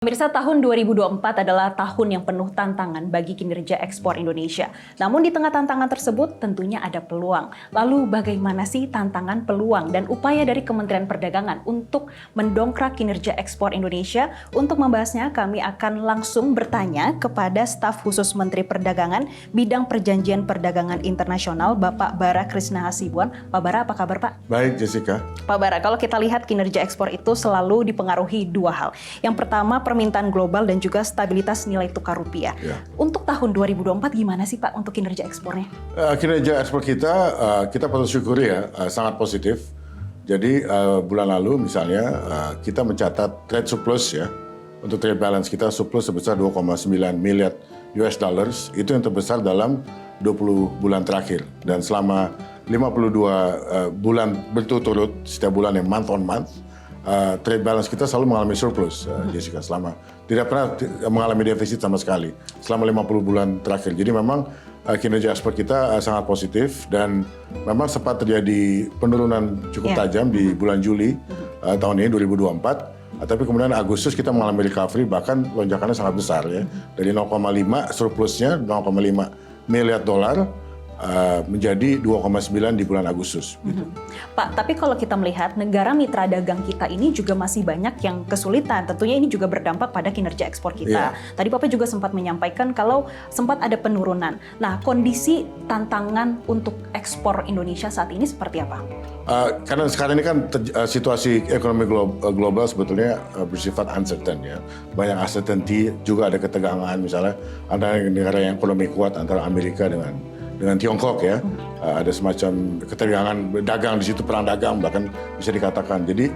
Pemirsa, tahun 2024 adalah tahun yang penuh tantangan bagi kinerja ekspor Indonesia. Namun di tengah tantangan tersebut tentunya ada peluang. Lalu bagaimana sih tantangan, peluang, dan upaya dari Kementerian Perdagangan untuk mendongkrak kinerja ekspor Indonesia? Untuk membahasnya, kami akan langsung bertanya kepada staf khusus Menteri Perdagangan bidang perjanjian perdagangan internasional, Bapak Bara Krisna Hasibuan. Pak Bara, apa kabar Pak? Baik, Jessica. Pak Bara, kalau kita lihat kinerja ekspor itu selalu dipengaruhi dua hal. Yang pertama, permintaan global dan juga stabilitas nilai tukar rupiah. Ya. Untuk tahun 2024 gimana sih Pak untuk kinerja ekspornya? Kinerja ekspor kita patut syukuri ya, sangat positif. Jadi bulan lalu misalnya kita mencatat trade surplus ya, untuk trade balance kita surplus sebesar 2,9 miliar US dollars, itu yang terbesar dalam 20 bulan terakhir. Dan selama 52 bulan berturut-turut, setiap bulan yang month on month, trade balance kita selalu mengalami surplus, Jessica, selama tidak pernah mengalami defisit sama sekali selama 50 bulan terakhir. Jadi memang kinerja ekspor kita sangat positif dan memang sempat terjadi penurunan cukup tajam di bulan Juli tahun ini 2024. Tapi kemudian Agustus kita mengalami recovery, bahkan lonjakannya sangat besar ya, dari 0,5 surplusnya 0,5 miliar dolar menjadi 2,9 di bulan Agustus. Gitu. Pak, tapi kalau kita melihat negara mitra dagang kita ini juga masih banyak yang kesulitan. Tentunya ini juga berdampak pada kinerja ekspor kita. Tadi Bapak juga sempat menyampaikan kalau sempat ada penurunan. Nah, kondisi tantangan untuk ekspor Indonesia saat ini seperti apa? Karena sekarang ini kan situasi ekonomi global sebetulnya bersifat uncertain ya. Banyak uncertainty, juga ada ketegangan misalnya antara negara yang ekonomi kuat antara Amerika dengan Tiongkok ya, ada semacam ketegangan dagang di situ, perang dagang bahkan bisa dikatakan. Jadi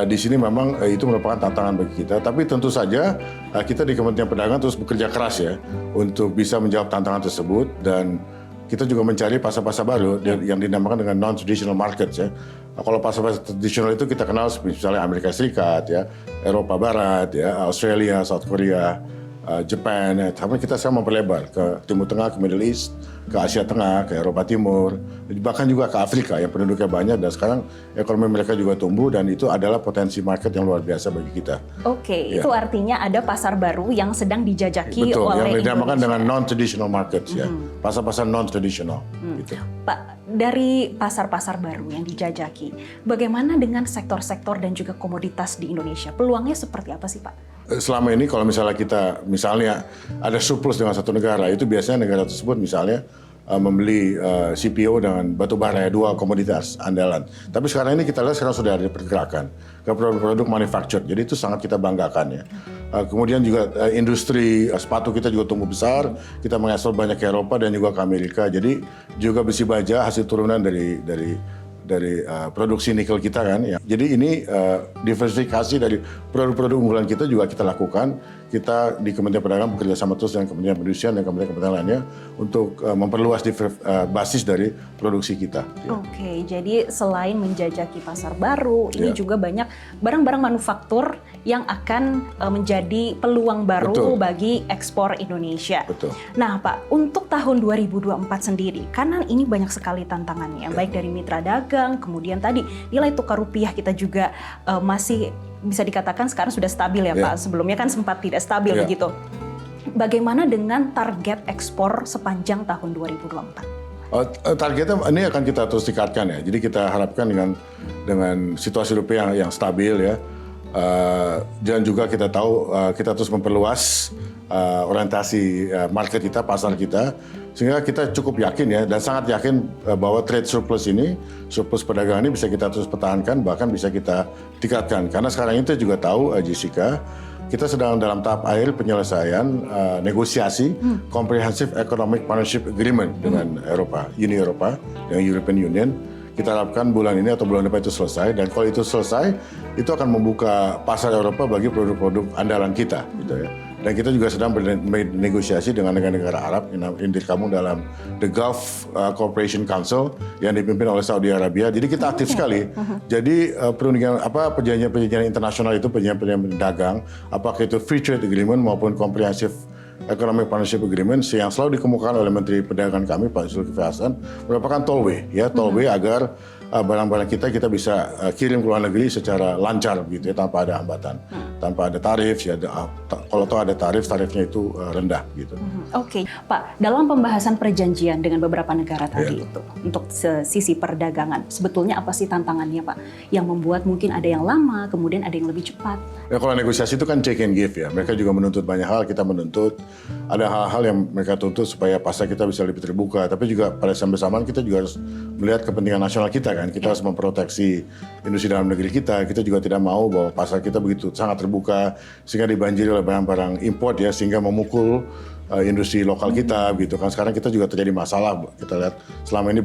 di sini memang itu merupakan tantangan bagi kita. Tapi tentu saja kita di Kementerian Perdagangan terus bekerja keras ya untuk bisa menjawab tantangan tersebut, dan kita juga mencari pasar-pasar baru yang dinamakan dengan non-traditional markets ya. Kalau pasar-pasar tradisional itu kita kenal misalnya Amerika Serikat ya, Eropa Barat ya, Australia, South Korea, Jepang, tapi kita sekarang memperlebar ke Timur Tengah, ke Middle East, ke Asia Tengah, ke Eropa Timur, bahkan juga ke Afrika yang penduduknya banyak, dan sekarang ekonomi mereka juga tumbuh, dan itu adalah potensi market yang luar biasa bagi kita. Oke, itu artinya ada pasar baru yang sedang dijajaki oleh Betul, yang Indonesia. dinamakan dengan non-traditional markets ya, pasar-pasar non-traditional. Gitu. Pak, dari pasar-pasar baru yang dijajaki, bagaimana dengan sektor-sektor dan juga komoditas di Indonesia? Peluangnya seperti apa sih Pak? Selama ini kalau misalnya ada surplus dengan satu negara, itu biasanya negara tersebut misalnya membeli CPO dengan batu bara, dua komoditas andalan. Tapi sekarang ini kita lihat sudah ada pergerakan ke produk-produk manufactured, jadi itu sangat kita banggakan ya. Kemudian juga industri sepatu kita juga tumbuh besar, kita mengekspor banyak ke Eropa dan juga ke Amerika. Jadi juga besi baja hasil turunan dari produksi nikel kita kan ya. Jadi ini diversifikasi dari produk-produk unggulan kita juga kita lakukan. Kita di Kementerian Perdagangan bekerja sama terus dengan Kementerian Perindustrian dan kementerian lainnya untuk memperluas basis dari produksi kita. Ya. Oke, jadi selain menjajaki pasar baru, ini juga banyak barang-barang manufaktur yang akan menjadi peluang baru bagi ekspor Indonesia. Betul. Nah Pak, untuk tahun 2024 sendiri, karena ini banyak sekali tantangannya, baik dari mitra dagang, kemudian tadi nilai tukar rupiah kita juga masih bisa dikatakan sekarang sudah stabil ya Pak. Sebelumnya kan sempat tidak stabil begitu. Bagaimana dengan target ekspor sepanjang tahun 2024? Targetnya ini akan kita terus tingkatkan ya. Jadi kita harapkan dengan situasi rupiah yang stabil ya. Dan juga kita tahu kita terus memperluas orientasi market kita, pasar kita, sehingga kita cukup yakin ya, dan sangat yakin bahwa trade surplus ini, surplus perdagangan ini bisa kita terus pertahankan, bahkan bisa kita tingkatkan. Karena sekarang itu juga tahu, Jessica, kita sedang dalam tahap akhir penyelesaian negosiasi Comprehensive Economic Partnership Agreement dengan Uni Eropa, dengan European Union. Kita harapkan bulan ini atau bulan depan itu selesai, dan kalau itu selesai, itu akan membuka pasar Eropa bagi produk-produk andalan kita, gitu ya. Dan kita juga sedang bernegosiasi dengan negara-negara Arab yang tergabung dalam The Gulf Cooperation Council yang dipimpin oleh Saudi Arabia. Jadi kita aktif sekali. Jadi perjanjian-perjanjian internasional itu, perjanjian dagang, apakah itu Free Trade Agreement maupun Comprehensive Economic Partnership Agreement yang selalu dikemukakan oleh Menteri Perdagangan kami, Pak Zulkifli Hasan, merupakan tollway, ya, tollway agar barang-barang kita bisa kirim ke luar negeri secara lancar, gitu ya, tanpa ada hambatan. tanpa ada tarif. Ya kalau toh ada tarif, tarifnya itu rendah gitu. Oke, Pak, dalam pembahasan perjanjian dengan beberapa negara tadi itu untuk sisi perdagangan, sebetulnya apa sih tantangannya, Pak? Yang membuat mungkin ada yang lama, kemudian ada yang lebih cepat. Ya kalau negosiasi itu kan take and give ya. Mereka juga menuntut banyak hal, kita menuntut. Ada hal-hal yang mereka tuntut supaya pasar kita bisa lebih terbuka. Tapi juga pada saat bersamaan kita juga harus melihat kepentingan nasional kita kan. Kita harus memproteksi industri dalam negeri kita. Kita juga tidak mau bahwa pasar kita begitu sangat terbuka sehingga dibanjiri oleh barang-barang import ya, sehingga memukul industri lokal kita gitu kan. Sekarang kita juga terjadi masalah. Kita lihat selama ini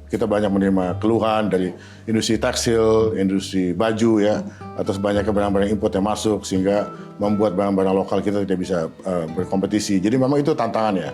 kita banyak menerima keluhan dari industri tekstil, industri baju ya, atas banyaknya barang-barang import yang masuk sehingga membuat barang-barang lokal kita tidak bisa berkompetisi. Jadi memang itu tantangannya,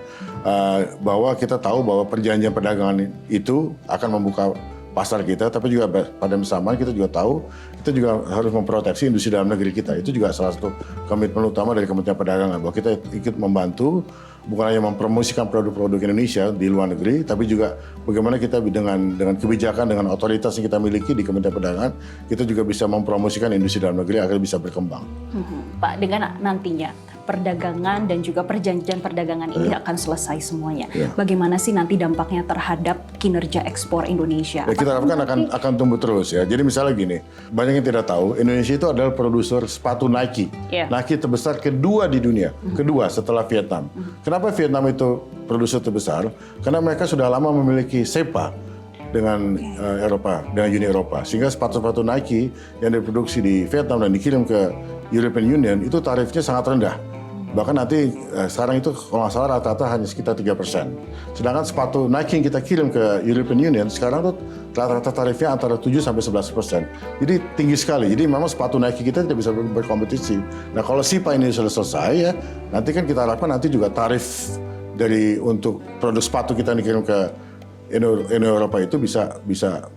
bahwa kita tahu bahwa perjanjian perdagangan itu akan membuka pasar kita, tapi juga pada bersamaan kita juga tahu kita juga harus memproteksi industri dalam negeri kita. Itu juga salah satu komitmen utama dari Kementerian Perdagangan, bahwa kita ikut membantu bukan hanya mempromosikan produk-produk Indonesia di luar negeri, tapi juga bagaimana kita dengan kebijakan, dengan otoritas yang kita miliki di Kementerian Perdagangan, kita juga bisa mempromosikan industri dalam negeri agar bisa berkembang. Pak, dengan nantinya perdagangan dan juga perjanjian perdagangan ini akan selesai semuanya. Bagaimana sih nanti dampaknya terhadap kinerja ekspor Indonesia? Ya, kita harapkan akan tumbuh terus ya. Jadi misalnya gini, banyak yang tidak tahu, Indonesia itu adalah produser sepatu Nike. Nike terbesar kedua di dunia, kedua setelah Vietnam. Kenapa Vietnam itu produser terbesar? Karena mereka sudah lama memiliki SEPA dengan Eropa, dengan Uni Eropa. Sehingga sepatu-sepatu Nike yang diproduksi di Vietnam dan dikirim ke European Union itu tarifnya sangat rendah. Bahkan nanti sekarang itu kalau nggak salah rata-rata hanya sekitar 3%. Sedangkan sepatu Nike yang kita kirim ke European Union sekarang tuh rata-rata tarifnya antara 7 sampai 11%. Jadi tinggi sekali. Jadi memang sepatu Nike kita tidak bisa berkompetisi. Nah kalau SIPA ini sudah selesai ya, nanti kan kita harapkan nanti juga tarif untuk produk sepatu kita yang dikirim ke Uni Eropa itu bisa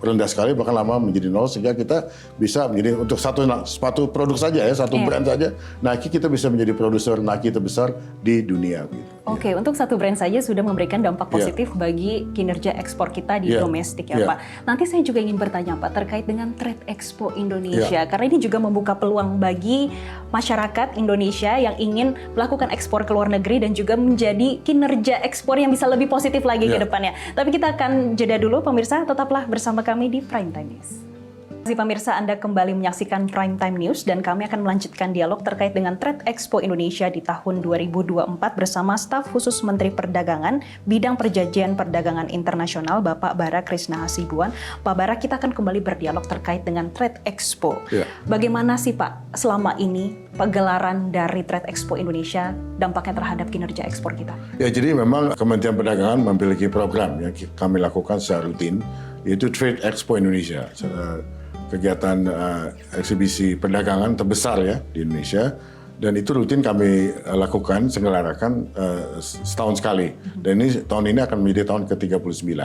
rendah sekali, bahkan lama menjadi nol, sehingga kita bisa menjadi untuk satu sepatu produk saja ya, satu brand saja, Nike kita bisa menjadi produser Nike terbesar di dunia. Gitu. Oke, untuk satu brand saja sudah memberikan dampak positif bagi kinerja ekspor kita di domestik ya Pak. Nanti saya juga ingin bertanya Pak terkait dengan Trade Expo Indonesia, karena ini juga membuka peluang bagi masyarakat Indonesia yang ingin melakukan ekspor ke luar negeri dan juga menjadi kinerja ekspor yang bisa lebih positif lagi ke depannya. Tapi kita akan jeda dulu pemirsa, tetaplah bersama kami di Prime Time News. Pemirsa, Anda kembali menyaksikan Prime Time News dan kami akan melanjutkan dialog terkait dengan Trade Expo Indonesia di tahun 2024 bersama staf khusus Menteri Perdagangan bidang perjanjian perdagangan internasional Bapak Bara Krishna Hasibuan. Pak Bara, kita akan kembali berdialog terkait dengan Trade Expo. Bagaimana sih Pak selama ini pegelaran dari Trade Expo Indonesia dampaknya terhadap kinerja ekspor kita? Ya, jadi memang Kementerian Perdagangan memiliki program yang kami lakukan secara rutin, yaitu Trade Expo Indonesia. Kegiatan eksibisi perdagangan terbesar ya di Indonesia, dan itu rutin kami lakukan, selenggarakan setahun sekali. Dan tahun ini akan menjadi tahun ke-39.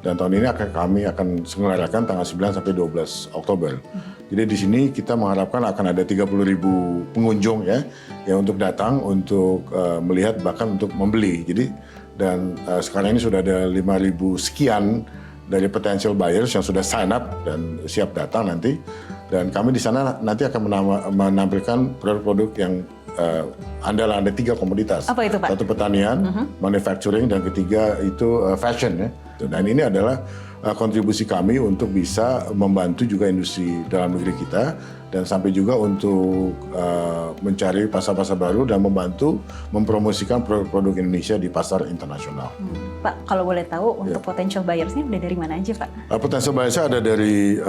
Dan tahun ini kami akan selenggarakan tanggal 9 sampai 12 Oktober. Jadi di sini kita mengharapkan akan ada 30.000 pengunjung ya yang untuk datang untuk melihat, bahkan untuk membeli. Jadi sekarang ini sudah ada 5.000 sekian dari potential buyers yang sudah sign up dan siap datang nanti. Dan kami di sana nanti akan menampilkan produk-produk yang andalan, ada 3 komoditas. Apa itu Pak? Satu pertanian, manufacturing, dan ketiga itu fashion ya. Dan ini adalah kontribusi kami untuk bisa membantu juga industri dalam negeri kita, dan sampai juga untuk mencari pasar-pasar baru dan membantu mempromosikan produk-produk Indonesia di pasar internasional. Pak, kalau boleh tahu untuk potential buyers-nya udah dari mana aja Pak? Potential buyers ada dari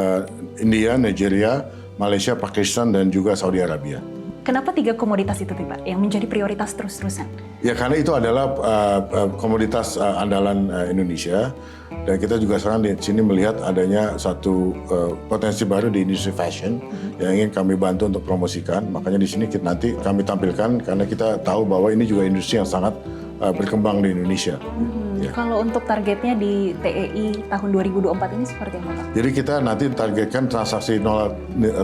India, Nigeria, Malaysia, Pakistan, dan juga Saudi Arabia. Kenapa 3 komoditas itu Pak yang menjadi prioritas terus-terusan? Ya karena itu adalah komoditas andalan Indonesia, dan kita juga sekarang di sini melihat adanya satu potensi baru di industri fashion yang ingin kami bantu untuk promosikan. Makanya di sini nanti kami tampilkan, karena kita tahu bahwa ini juga industri yang sangat berkembang di Indonesia. Ya. Kalau untuk targetnya di TEI tahun 2024 ini seperti apa Pak? Jadi kita nanti targetkan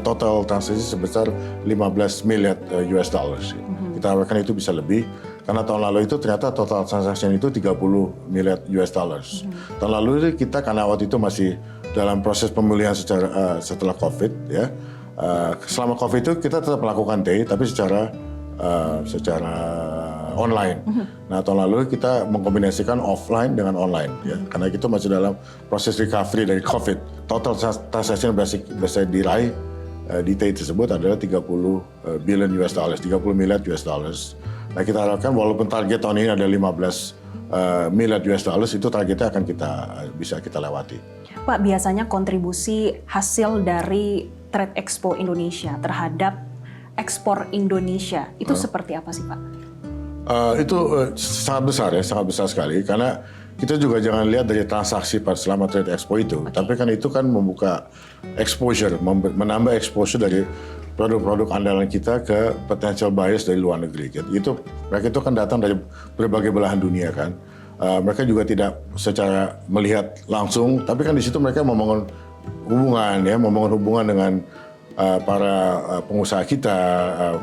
total transaksi sebesar 15 miliar US dollars. Kita harapkan itu bisa lebih, karena tahun lalu itu ternyata total transaksi itu 30 miliar US dollars. Tahun lalu kita, karena waktu itu masih dalam proses pemulihan setelah COVID ya, selama COVID itu kita tetap melakukan TEI, tapi secara online. Nah, tahun lalu kita mengkombinasikan offline dengan online, ya, karena itu masih dalam proses recovery dari COVID. Total transaction bisa diraih di TEI tersebut adalah 30 billion US dollars, 30 miliar US dollars. Nah, kita harapkan walaupun target tahun ini ada 15 miliar US dollars, itu targetnya akan bisa kita lewati. Pak, biasanya kontribusi hasil dari Trade Expo Indonesia terhadap ekspor Indonesia itu seperti apa sih, Pak? Itu sangat besar ya, sangat besar sekali. Karena kita juga jangan lihat dari transaksi selama Trade Expo itu, tapi kan itu kan membuka exposure, menambah exposure dari produk-produk andalan kita ke potential buyers dari luar negeri. Mereka itu kan datang dari berbagai belahan dunia kan. Mereka juga tidak secara melihat langsung, tapi kan di situ mereka membangun hubungan dengan para pengusaha kita,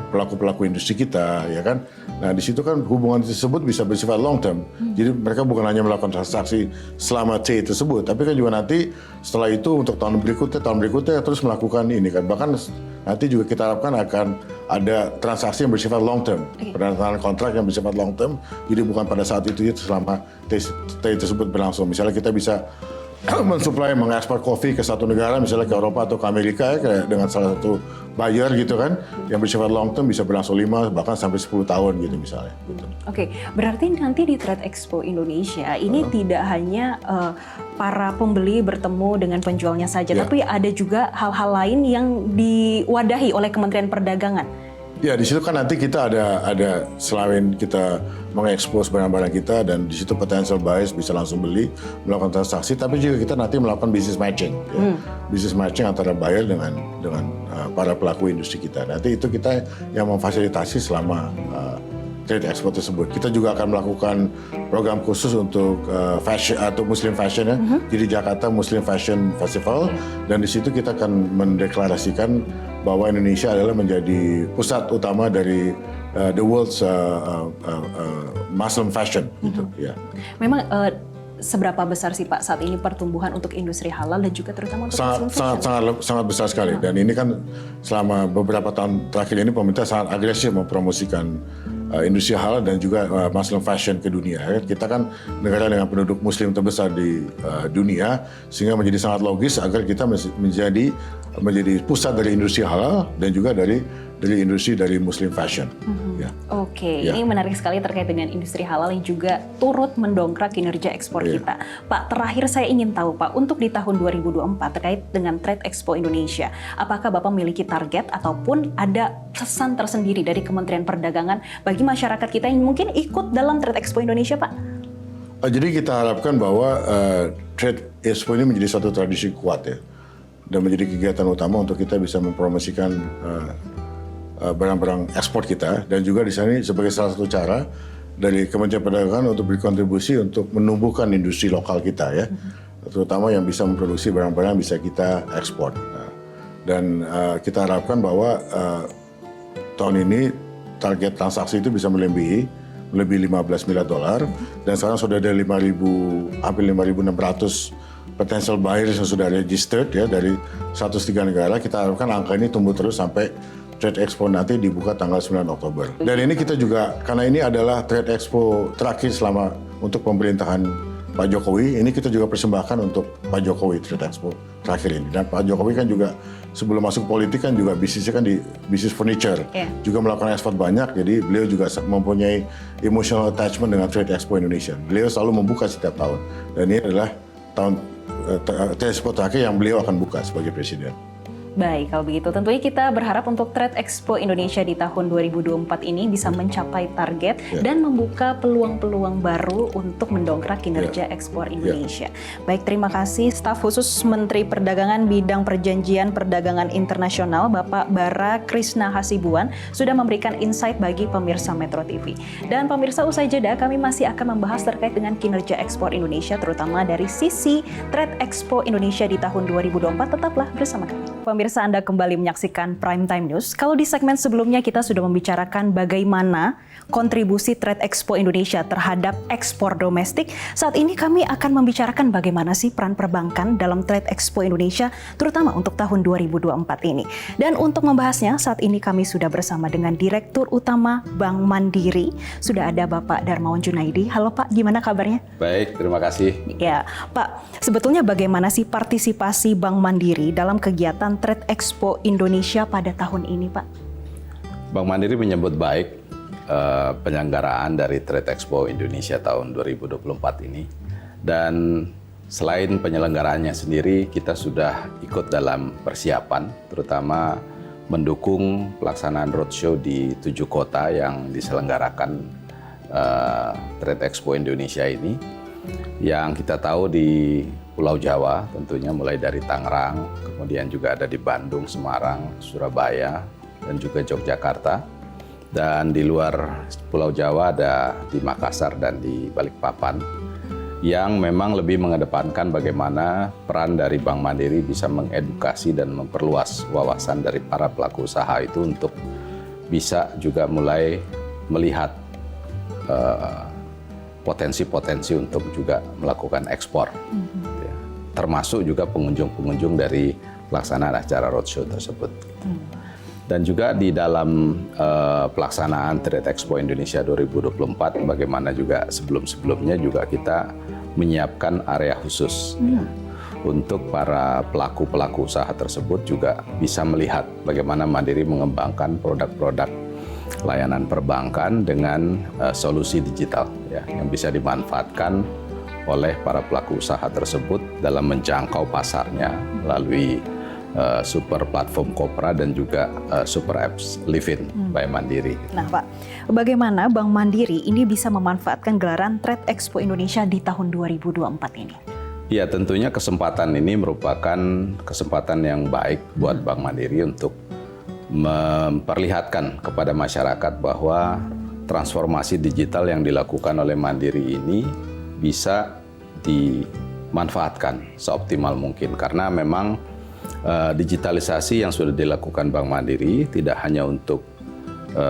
pelaku-pelaku industri kita, ya kan. Nah, di situ kan hubungan tersebut bisa bersifat long term. Jadi mereka bukan hanya melakukan transaksi selama TEI tersebut, tapi kan juga nanti setelah itu untuk tahun berikutnya terus melakukan ini kan. Bahkan nanti juga kita harapkan akan ada transaksi yang bersifat long term, penandatanganan kontrak yang bersifat long term. Jadi bukan pada saat itu selama TEI tersebut berlangsung. Misalnya kita bisa mensuplai, mengekspor kopi ke satu negara, misalnya ke Eropa atau ke Amerika, ya, kayak dengan salah satu buyer gitu kan, yang bersifat long term bisa berlangsung 5 bahkan sampai 10 tahun gitu misalnya. Gitu. Oke, berarti nanti di Trade Expo Indonesia ini tidak hanya para pembeli bertemu dengan penjualnya saja, tapi ada juga hal-hal lain yang diwadahi oleh Kementerian Perdagangan. Ya, di situ kan nanti kita ada selain kita mengekspos barang-barang kita dan di situ potential buyers bisa langsung beli, melakukan transaksi, tapi juga kita nanti melakukan business matching, ya. Business matching antara buyer dengan para pelaku industri kita. Nanti itu kita yang memfasilitasi selama Trade Expo tersebut. Kita juga akan melakukan program khusus untuk fashion atau Muslim fashion ya. Jadi Jakarta Muslim Fashion Festival, dan di situ kita akan mendeklarasikan bahwa Indonesia adalah menjadi pusat utama dari the world's Muslim fashion gitu ya. Memang seberapa besar sih Pak saat ini pertumbuhan untuk industri halal dan juga terutama untuk Muslim fashion? Sangat besar sekali. Dan ini kan selama beberapa tahun terakhir ini pemerintah sangat agresif mempromosikan industri halal dan juga Muslim fashion ke dunia. Kita kan negara dengan penduduk Muslim terbesar di dunia, sehingga menjadi sangat logis agar kita menjadi pusat dari industri halal dan juga dari industri dari Muslim fashion. Ya. Oke, ini menarik sekali terkait dengan industri halal yang juga turut mendongkrak kinerja ekspor kita. Pak, terakhir saya ingin tahu Pak, untuk di tahun 2024 terkait dengan Trade Expo Indonesia, apakah Bapak memiliki target ataupun ada pesan tersendiri dari Kementerian Perdagangan bagi masyarakat kita yang mungkin ikut dalam Trade Expo Indonesia, Pak? Jadi kita harapkan bahwa Trade Expo ini menjadi satu tradisi kuat ya, dan menjadi kegiatan utama untuk kita bisa mempromosikan barang-barang ekspor kita, dan juga di sini sebagai salah satu cara dari Kementerian Perdagangan untuk berkontribusi untuk menumbuhkan industri lokal kita ya, terutama yang bisa memproduksi barang-barang yang bisa kita ekspor. Dan kita harapkan bahwa tahun ini target transaksi itu bisa melebihi 15 miliar dolar, dan sekarang sudah ada hampir 5.600 potential buyers yang sudah registered ya dari 103 negara. Kita harapkan angka ini tumbuh terus sampai Trade Expo nanti dibuka tanggal 9 Oktober. Dan ini kita juga, karena ini adalah Trade Expo terakhir selama untuk pemerintahan Pak Jokowi, ini kita juga persembahkan untuk Pak Jokowi Trade Expo terakhir ini. Dan Pak Jokowi kan juga sebelum masuk politik kan juga bisnisnya kan di bisnis furniture, juga melakukan ekspor banyak, jadi beliau juga mempunyai emotional attachment dengan Trade Expo Indonesia. Beliau selalu membuka setiap tahun, dan ini adalah tahun Trade Expo terakhir yang beliau akan buka sebagai presiden. Baik, kalau begitu tentunya kita berharap untuk Trade Expo Indonesia di tahun 2024 ini bisa mencapai target dan membuka peluang-peluang baru untuk mendongkrak kinerja ekspor Indonesia. Baik, terima kasih staf khusus Menteri Perdagangan Bidang Perjanjian Perdagangan Internasional Bapak Bara Krishna Hasibuan sudah memberikan insight bagi pemirsa Metro TV. Dan pemirsa, usai jeda kami masih akan membahas terkait dengan kinerja ekspor Indonesia terutama dari sisi Trade Expo Indonesia di tahun 2024. Tetaplah bersama kami. pemirsa, Anda kembali menyaksikan Prime Time News. Kalau di segmen sebelumnya kita sudah membicarakan bagaimana kontribusi Trade Expo Indonesia terhadap ekspor domestik. Saat ini kami akan membicarakan bagaimana sih peran perbankan dalam Trade Expo Indonesia, terutama untuk tahun 2024 ini. Dan untuk membahasnya, saat ini kami sudah bersama dengan Direktur Utama Bank Mandiri. Sudah ada Bapak Darmawan Junaidi. Halo Pak, gimana kabarnya? Baik, terima kasih. Ya, Pak, sebetulnya bagaimana sih partisipasi Bank Mandiri dalam kegiatan Trade Expo Indonesia pada tahun ini, Pak? Bank Mandiri menyambut baik penyelenggaraan dari Trade Expo Indonesia tahun 2024 ini. Dan selain penyelenggaraannya sendiri, kita sudah ikut dalam persiapan, terutama mendukung pelaksanaan roadshow di 7 kota yang diselenggarakan Trade Expo Indonesia ini. Yang kita tahu di Pulau Jawa, tentunya mulai dari Tangerang, kemudian juga ada di Bandung, Semarang, Surabaya, dan juga Yogyakarta. Dan di luar Pulau Jawa ada di Makassar dan di Balikpapan, yang memang lebih mengedepankan bagaimana peran dari Bank Mandiri bisa mengedukasi dan memperluas wawasan dari para pelaku usaha itu untuk bisa juga mulai melihat potensi-potensi untuk juga melakukan ekspor, termasuk juga pengunjung-pengunjung dari pelaksanaan acara roadshow tersebut. Dan juga di dalam pelaksanaan Trade Expo Indonesia 2024, bagaimana juga sebelum-sebelumnya juga kita menyiapkan area khusus untuk para pelaku-pelaku usaha tersebut juga bisa melihat bagaimana Mandiri mengembangkan produk-produk layanan perbankan dengan solusi digital yang bisa dimanfaatkan oleh para pelaku usaha tersebut dalam menjangkau pasarnya melalui super platform Kopra dan juga super apps Livin by Mandiri. Nah Pak, bagaimana Bank Mandiri ini bisa memanfaatkan gelaran Trade Expo Indonesia di tahun 2024 ini? Ya, tentunya kesempatan ini merupakan kesempatan yang baik buat Bank Mandiri untuk memperlihatkan kepada masyarakat bahwa transformasi digital yang dilakukan oleh Mandiri ini bisa dimanfaatkan seoptimal mungkin, karena memang digitalisasi yang sudah dilakukan Bank Mandiri tidak hanya untuk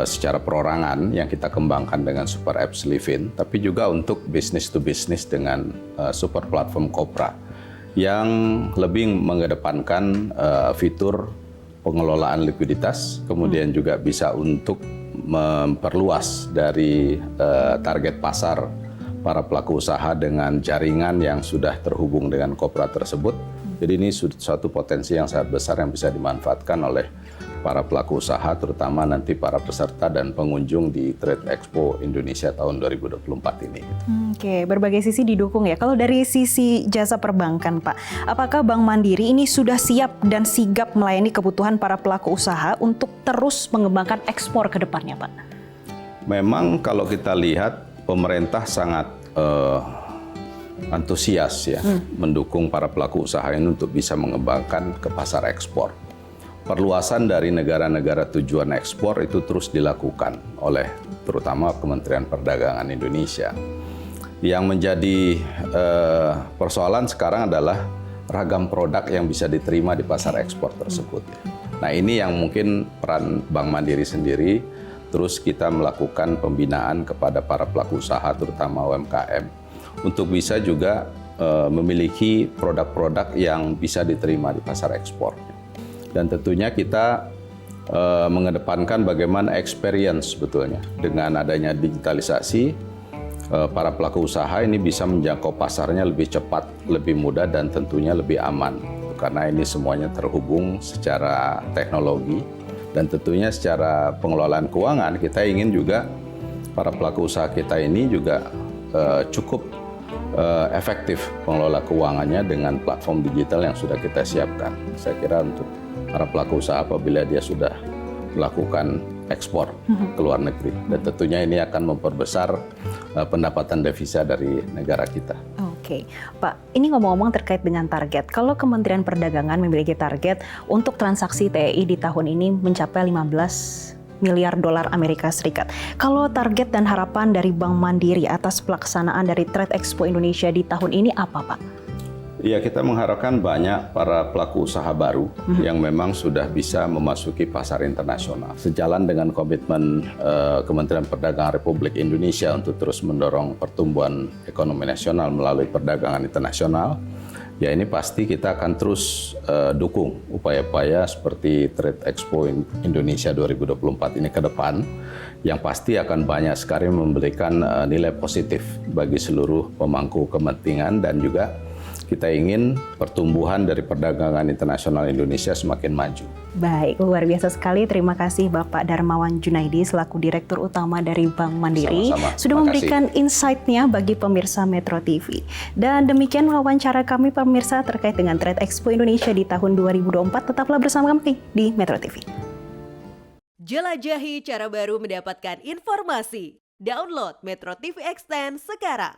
secara perorangan yang kita kembangkan dengan super apps Livin, tapi juga untuk business to business dengan super platform Kopra yang lebih mengedepankan fitur pengelolaan likuiditas, kemudian juga bisa untuk memperluas dari target pasar para pelaku usaha dengan jaringan yang sudah terhubung dengan Kopra tersebut. Jadi ini suatu potensi yang sangat besar yang bisa dimanfaatkan oleh para pelaku usaha, terutama nanti para peserta dan pengunjung di Trade Expo Indonesia tahun 2024 ini. Oke, berbagai sisi didukung ya. Kalau dari sisi jasa perbankan, Pak, apakah Bank Mandiri ini sudah siap dan sigap melayani kebutuhan para pelaku usaha untuk terus mengembangkan ekspor ke depannya, Pak? Memang kalau kita lihat pemerintah sangat antusias ya mendukung para pelaku usaha ini untuk bisa mengembangkan ke pasar ekspor. Perluasan dari negara-negara tujuan ekspor itu terus dilakukan oleh terutama Kementerian Perdagangan Indonesia. Yang menjadi persoalan sekarang adalah ragam produk yang bisa diterima di pasar ekspor tersebut. Nah, ini yang mungkin peran Bank Mandiri sendiri, terus kita melakukan pembinaan kepada para pelaku usaha terutama UMKM untuk bisa juga memiliki produk-produk yang bisa diterima di pasar ekspor. Dan tentunya kita mengedepankan bagaimana experience sebetulnya. Dengan adanya digitalisasi, para pelaku usaha ini bisa menjangkau pasarnya lebih cepat, lebih mudah, dan tentunya lebih aman. Karena ini semuanya terhubung secara teknologi. Dan tentunya secara pengelolaan keuangan, kita ingin juga para pelaku usaha kita ini juga cukup efektif mengelola keuangannya dengan platform digital yang sudah kita siapkan. Saya kira untuk para pelaku usaha apabila dia sudah melakukan ekspor ke luar negeri, dan tentunya ini akan memperbesar pendapatan devisa dari negara kita. Oke, Pak, ini ngomong-ngomong terkait dengan target. Kalau Kementerian Perdagangan memiliki target untuk transaksi TEI di tahun ini mencapai 15 miliar dolar Amerika Serikat. Kalau target dan harapan dari Bank Mandiri atas pelaksanaan dari Trade Expo Indonesia di tahun ini apa, Pak? Ya, kita mengharapkan banyak para pelaku usaha baru yang memang sudah bisa memasuki pasar internasional. Sejalan dengan komitmen Kementerian Perdagangan Republik Indonesia untuk terus mendorong pertumbuhan ekonomi nasional melalui perdagangan internasional, ya ini pasti kita akan terus dukung upaya-upaya seperti Trade Expo Indonesia 2024 ini ke depan, yang pasti akan banyak sekali memberikan nilai positif bagi seluruh pemangku kepentingan, dan juga kita ingin pertumbuhan dari perdagangan internasional Indonesia semakin maju. Baik, luar biasa sekali. Terima kasih Bapak Darmawan Junaidi selaku Direktur Utama dari Bank Mandiri. Sama-sama. Sudah Terima memberikan insight-nya bagi pemirsa Metro TV. Dan demikian wawancara kami pemirsa terkait dengan Trade Expo Indonesia di tahun 2024. Tetaplah bersama kami di Metro TV. Jelajahi cara baru mendapatkan informasi. Download Metro TV Extend sekarang.